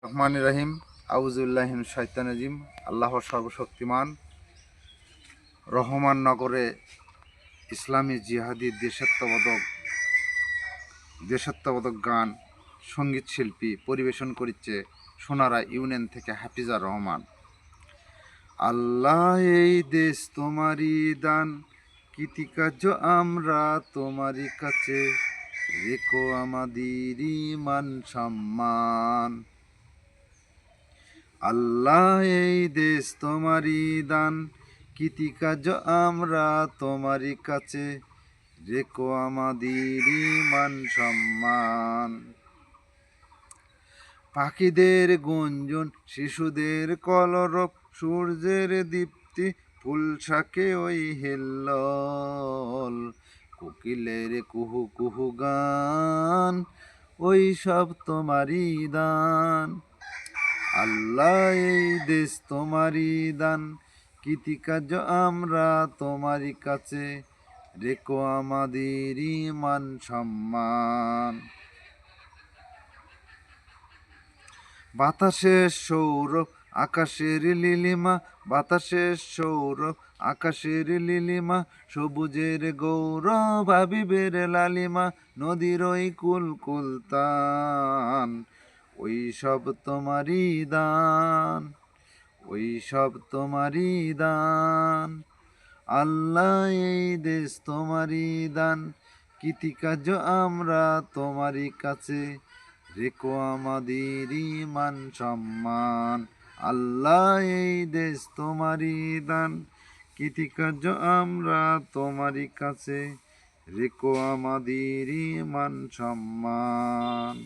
রহমান রাহিম। আউযুবিল্লাহি মিনাশ শাইতানির রাজিম। আল্লাহর সর্বশক্তিমান রহমান নগরে ইসলামী জিহাদি দেশাত্মবোধক গান সঙ্গীত শিল্পী পরিবেশন করেছে সোনারা ইউনিয়ন থেকে হাফিজা রহমান। আল্লাহ এই দেশ তোমারই দান, কৃতিকার্য আমরা তোমারই কাছে, রেখো আমাদেরই মান সম্মান। আল্লাহ এই দেশ তোমারই দান, কৃতিকার্য আমরা তোমারই কাছে, রেখো আমাদেরই মান সম্মান। পাখিদের গুঞ্জন, শিশুদের কলরব, সূর্যের দীপ্তি, ফুল শাকে ওই হেল্লোল, কোকিলের কুহু কুহু গান, ওই সব তোমারই দান। আল্লাহ এই দেশ তোমারই দান, কৃতিকার্য আমরা তোমারই কাছে, রেখো আমাদেরই মান সম্মান। বাতাসের সৌরভ, আকাশের লিলিমা, বাতাসের সৌরভ, আকাশের লিলিমা, সবুজের গৌরব, হাবিবের লালিমা, নদীর ওই কুল তান, ওই সব তোমারই দান, ওই সব তোমারই দান। আল্লাহ এই দেশ তোমারই দান, কৃতিকার্য আমরা তোমারই কাছে, রেখো আমাদেরই মান সম্মান। আল্লাহ এই দেশ তোমারই দান, কৃতিকার্য আমরা তোমারই কাছে, রেখো আমাদেরই মান সম্মান।